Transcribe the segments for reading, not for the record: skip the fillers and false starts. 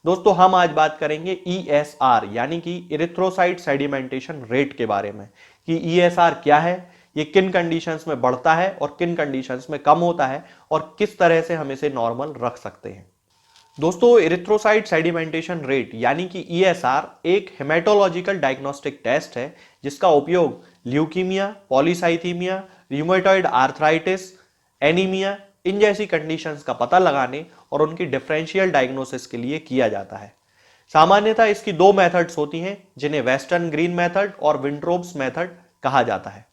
दोस्तों हम आज बात करेंगे ESR यानी कि इरिथ्रोसाइट सेडिमेंटेशन रेट के बारे में कि ESR क्या है, ये किन कंडीशंस में बढ़ता है और किन कंडीशंस में कम होता है और किस तरह से हम इसे नॉर्मल रख सकते हैं। दोस्तों इरिथ्रोसाइट सेडिमेंटेशन रेट यानी कि ESR एक हेमेटोलॉजिकल डायग्नोस्टिक टेस्ट है जिसका उपयोग leukaemia, polycythaemia, rheumatoid arthritis, anaemia इन जैसी कंडीशंस का पता लगाने और उनकी डिफरेंशियल डायग्नोसिस के लिए किया जाता है। सामान्यतः इसकी दो मेथड्स होती हैं जिन्हें वेस्टर्न ग्रीन मेथड और विंट्रोब्स मेथड कहा जाता है।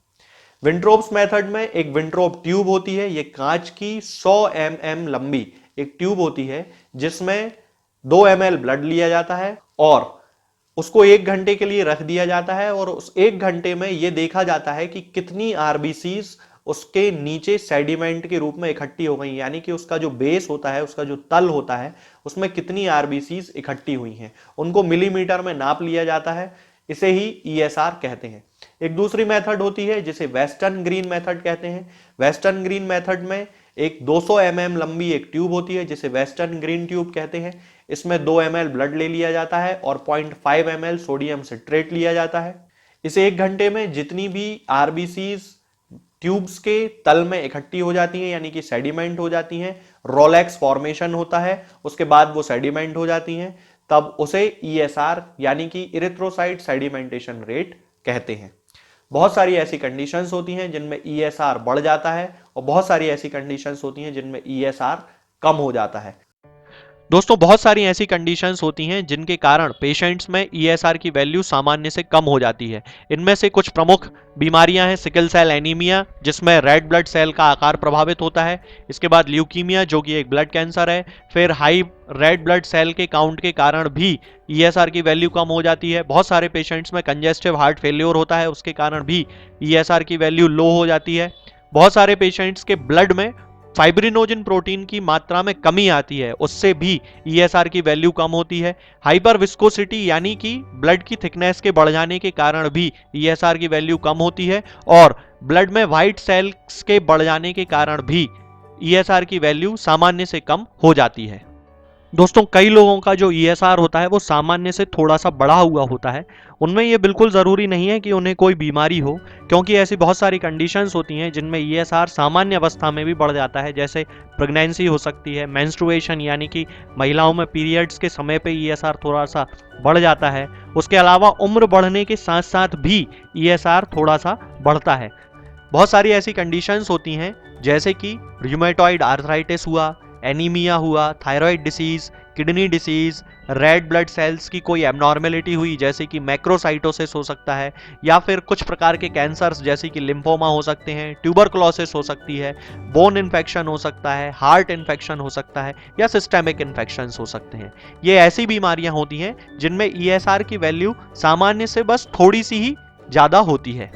विंट्रोब्स मेथड में एक विंट्रोब ट्यूब होती है, यह कांच की 100 mm लंबी एक ट्यूब होती है जिसमें 2 ml ब्लड लिया जाता है और उसको 1 घंटे के लिए रख दिया जाता है और उस 1 घंटे में यह देखा जाता है कि कितनी आरबीसीज उसके नीचे सेडिमेंट के रूप में इकट्ठी हो गई, यानी कि उसका जो बेस होता है, उसका जो तल होता है, उसमें कितनी आरबीसीज इकट्ठी हुई हैं, उनको मिलीमीटर में नाप लिया जाता है। इसे ही ESR कहते हैं। एक दूसरी मेथड होती है जिसे वेस्टर्न ग्रीन मेथड कहते हैं। वेस्टर्न ग्रीन मेथड में एक 200 mm लंबी एक ट्यूब होती है जिसे वेस्टर्न ग्रीन ट्यूब कहते हैं। इसमें 2 ml ब्लड ले लिया जाता है और 0.5 ml सोडियम सिट्रेट लिया जाता है। इस 1 घंटे में जितनी भी आरबीसीज ट्यूब्स के तल में इकट्ठी हो जाती हैं यानी कि सेडिमेंट हो जाती हैं, रोलेक्स फॉर्मेशन होता है, उसके बाद वो सेडिमेंट हो जाती हैं, तब उसे ESR यानी कि इरिथ्रोसाइट सेडिमेंटेशन रेट कहते हैं। बहुत सारी ऐसी कंडीशंस होती हैं जिनमें ESR बढ़ जाता है और बहुत सारी ऐसी कंडीशंस होती हैं जिनमें ESR कम हो जाता है। दोस्तों बहुत सारी ऐसी कंडीशंस होती हैं जिनके कारण पेशेंट्स में ESR की वैल्यू सामान्य से कम हो जाती है। इनमें से कुछ प्रमुख बीमारियां हैं सिकल सेल एनीमिया जिसमें रेड ब्लड सेल का आकार प्रभावित होता है, इसके बाद ल्यूकीमिया जो कि एक ब्लड कैंसर है, फिर हाई रेड ब्लड सेल के काउंट के कारण भी ESR की वैल्यू कम हो जाती है। बहुत सारे पेशेंट्स में कंजेस्टिव हार्ट फेल्योर होता है, उसके कारण भी ESR की वैल्यू लो हो जाती है। बहुत सारे पेशेंट्स के ब्लड में फाइब्रिनोजन प्रोटीन की मात्रा में कमी आती है, उससे भी ESR की वैल्यू कम होती है। हाइपर विस्कोसिटी यानी कि ब्लड की थिकनेस के बढ़ जाने के कारण भी ESR की वैल्यू कम होती है और ब्लड में व्हाइट सेल्स के बढ़ जाने के कारण भी ESR की वैल्यू सामान्य से कम हो जाती है। दोस्तों कई लोगों का जो ESR होता है वो सामान्य से थोड़ा सा बढ़ा हुआ होता है। उनमें ये बिल्कुल ज़रूरी नहीं है कि उन्हें कोई बीमारी हो, क्योंकि ऐसी बहुत सारी कंडीशंस होती हैं जिनमें ESR सामान्य अवस्था में भी बढ़ जाता है, जैसे प्रेगनेंसी हो सकती है, मेंस्ट्रुएशन यानी कि महिलाओं में पीरियड्स के समय पे ESR थोड़ा सा बढ़ जाता है। उसके अलावा उम्र बढ़ने के साथ साथ भी ESR थोड़ा सा बढ़ता है। बहुत सारी ऐसी कंडीशंस होती हैं जैसे कि रूमेटॉइड आर्थराइटिस हुआ, एनीमिया हुआ, thyroid disease, kidney disease, red blood cells की कोई एबनॉर्मेलिटी हुई जैसे कि मैक्रोसाइटोसिस हो सकता है, या फिर कुछ प्रकार के कैंसर्स जैसे कि लिम्फोमा हो सकते हैं, ट्यूबरकुलोसिस हो सकती है, बोन इन्फेक्शन हो सकता है, हार्ट इन्फेक्शन हो सकता है या सिस्टेमिक इन्फेक्शंस हो सकते हैं। ये ऐसी बीमारियां होती हैं जिनमें ESR की वैल्यू सामान्य से बस थोड़ी सी ही ज़्यादा होती है।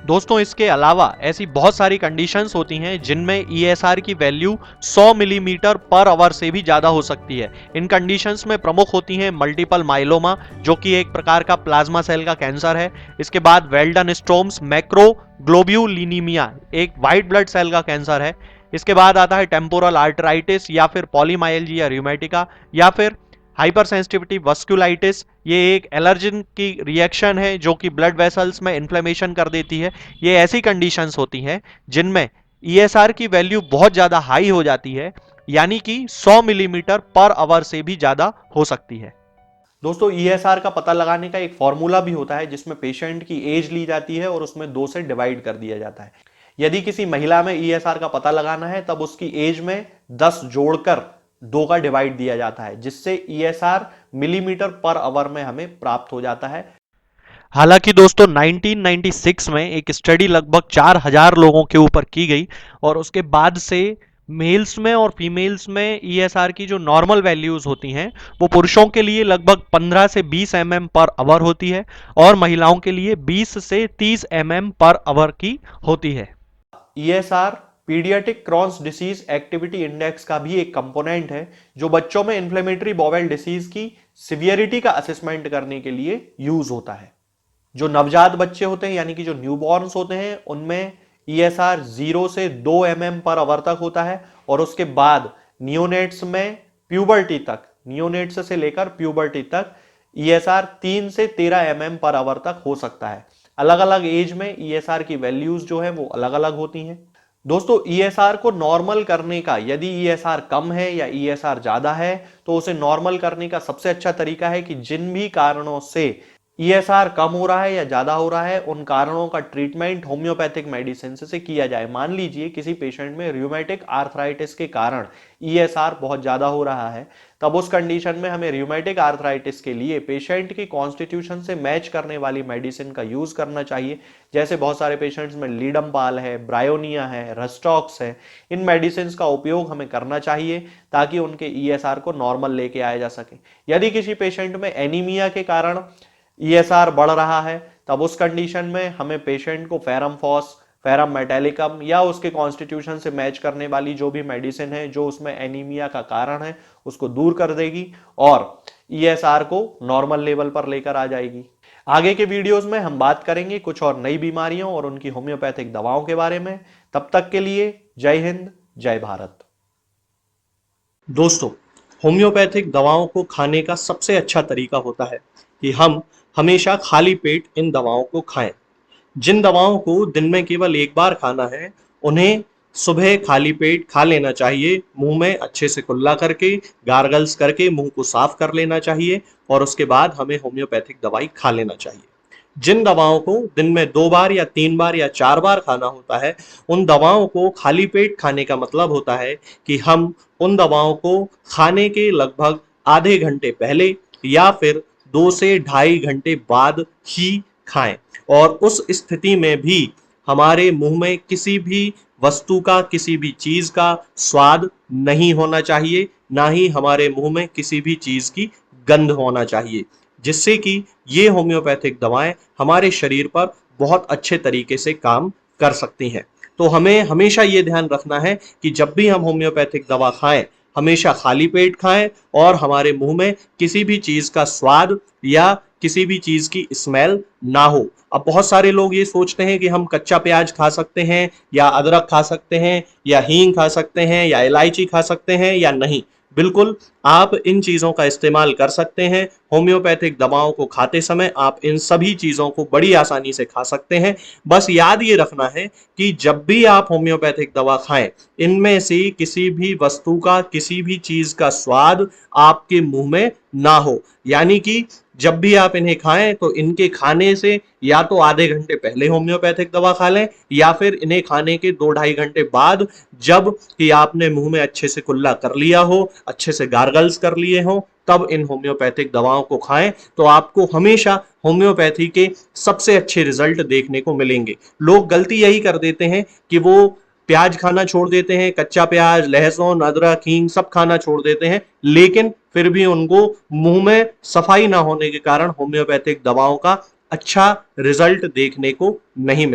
दोस्तों इसके अलावा ऐसी बहुत सारी कंडीशंस होती हैं जिनमें ESR की वैल्यू 100 मिलीमीटर पर आवर से भी ज़्यादा हो सकती है। इन कंडीशंस में प्रमुख होती हैं मल्टीपल माइलोमा जो कि एक प्रकार का प्लाज्मा सेल का कैंसर है, इसके बाद वेल्डनस्ट्रोम्स मैक्रोग्लोब्यूलिनीमिया एक वाइट ब्लड सेल का कैंसर है, इसके बाद आता है टेम्पोरल आर्टराइटिस या फिर पॉलीमाइल्जिया रूमेटिका या फिर हाइपर सेंसिटिविटी वस्कुलाइटिस। ये एक एलर्जन की रिएक्शन है जो कि ब्लड वेसल्स में इन्फ्लेमेशन कर देती है। ये ऐसी कंडीशंस होती हैं जिनमें ESR की वैल्यू बहुत ज़्यादा हाई हो जाती है, यानी कि 100 मिलीमीटर पर आवर से भी ज़्यादा हो सकती है। दोस्तों ESR का पता लगाने का एक फॉर्मूला भी होता है जिसमें पेशेंट की एज ली जाती है और उसमें 2 से डिवाइड कर दिया जाता है। यदि किसी महिला में ESR का पता लगाना है तब उसकी एज में 10 जोड़कर 2 का डिवाइड दिया जाता है, जिससे ESR मिलीमीटर पर आवर में हमें प्राप्त हो जाता है। हालांकि दोस्तों 1996 में एक स्टडी लगभग 4000 लोगों के ऊपर की गई और उसके बाद से मेल्स में और फीमेल्स में ESR की जो नॉर्मल वैल्यूज होती हैं वो पुरुषों के लिए लगभग 15 से 20 mm पर आवर होती है और महिलाओं के लिए 20 से 30 mm पर आवर की होती है। ESR paediatric Crohn's disease activity index का भी एक कंपोनेंट है जो बच्चों में इन्फ्लेमेटरी बॉवेल डिसीज की सिवियरिटी का असेसमेंट करने के लिए यूज होता है। जो नवजात बच्चे होते हैं यानी कि जो न्यूबॉर्न्स होते हैं उनमें ESR 0 से 2 mm पर आवर तक होता है और उसके बाद नियोनेट्स में प्यूबर्टी तक नियोनेट्स से लेकर प्यूबर्टी तक ESR 3 से 13 mm पर आवर तक हो सकता है। अलग अलग एज में ESR की वैल्यूज जो है वो अलग अलग होती हैं। दोस्तों ESR को नॉर्मल करने का, यदि ESR कम है या ESR ज्यादा है, तो उसे नॉर्मल करने का सबसे अच्छा तरीका है कि जिन भी कारणों से ESR कम हो रहा है या ज्यादा हो रहा है, उन कारणों का ट्रीटमेंट होम्योपैथिक मेडिसिन से किया जाए। मान लीजिए किसी पेशेंट में रियूमेटिक आर्थराइटिस के कारण ESR बहुत ज्यादा हो रहा है, तब उस कंडीशन में हमें रियूमेटिक आर्थराइटिस के लिए पेशेंट की कॉन्स्टिट्यूशन से मैच करने वाली मेडिसिन का यूज करना चाहिए। जैसे बहुत सारे पेशेंट्स में लीडम्पाल है, ब्रायोनिया है, रस्टॉक्स है, इन मेडिसिन का उपयोग हमें करना चाहिए ताकि उनके ESR को नॉर्मल लेके आया जा सके। यदि किसी पेशेंट में एनीमिया के कारण ESR बढ़ रहा है, तब उस कंडीशन में हमें पेशेंट को फेरम फॉस, फेरम मेटेलिकम या उसके कॉन्स्टिट्यूशन से मैच करने वाली जो भी मेडिसिन है जो उसमें एनीमिया का कारण है उसको दूर कर देगी और ESR को नॉर्मल लेवल पर लेकर आ जाएगी। आगे के वीडियोस में हम बात करेंगे कुछ और नई बीमारियों और उनकी होम्योपैथिक दवाओं के बारे में। तब तक के लिए जय हिंद, जय भारत। दोस्तों, होम्योपैथिक दवाओं को खाने का सबसे अच्छा तरीका होता है कि हम हमेशा खाली पेट इन दवाओं को खाएं। जिन दवाओं को दिन में केवल एक बार खाना है, उन्हें सुबह खाली पेट खा लेना चाहिए। मुंह में अच्छे से कुल्ला करके, गार्गल्स करके मुंह को साफ कर लेना चाहिए और उसके बाद हमें होम्योपैथिक दवाई खा लेना चाहिए। जिन दवाओं को दिन में 2 बार या 3 बार या 4 बार खाना होता है, उन दवाओं को खाली पेट खाने का मतलब होता है कि हम उन दवाओं को खाने के लगभग आधे घंटे पहले या फिर 2 से ढाई घंटे बाद ही खाएं। और उस स्थिति में भी हमारे मुंह में किसी भी वस्तु का, किसी भी चीज का स्वाद नहीं होना चाहिए, ना ही हमारे मुंह में किसी भी चीज की गंध होना चाहिए, जिससे कि ये होम्योपैथिक दवाएं हमारे शरीर पर बहुत अच्छे तरीके से काम कर सकती हैं। तो हमें हमेशा ये ध्यान रखना है कि जब भी हम होम्योपैथिक दवा खाएं, हमेशा खाली पेट खाएं और हमारे मुंह में किसी भी चीज का स्वाद या किसी भी चीज की स्मेल ना हो। अब बहुत सारे लोग ये सोचते हैं कि हम कच्चा प्याज खा सकते हैं या अदरक खा सकते हैं या हींग खा सकते हैं या इलायची खा सकते हैं या नहीं। बिल्कुल, आप इन चीजों का इस्तेमाल कर सकते हैं। होम्योपैथिक दवाओं को खाते समय आप इन सभी चीजों को बड़ी आसानी से खा सकते हैं। बस याद ये रखना है कि जब भी आप होम्योपैथिक दवा खाएं, इनमें से किसी भी वस्तु का, किसी भी चीज का स्वाद आपके मुंह में ना हो। यानी कि जब भी आप इन्हें खाएं तो इनके खाने से या तो आधे घंटे पहले होम्योपैथिक दवा खा लें या फिर इन्हें खाने के 2-2.5 घंटे बाद, जब कि आपने मुंह में अच्छे से कुल्ला कर लिया हो, अच्छे से गार्गल्स कर लिए हो, तब इन होम्योपैथिक दवाओं को खाएं। तो आपको हमेशा होम्योपैथी के सबसे अच्छे रिजल्ट देखने को मिलेंगे। लोग गलती यही कर देते हैं कि वो प्याज खाना छोड़ देते हैं, कच्चा प्याज, लहसुन, अदरक, हींग सब खाना छोड़ देते हैं, लेकिन फिर भी उनको मुंह में सफाई ना होने के कारण होम्योपैथिक दवाओं का अच्छा रिजल्ट देखने को नहीं मिलता।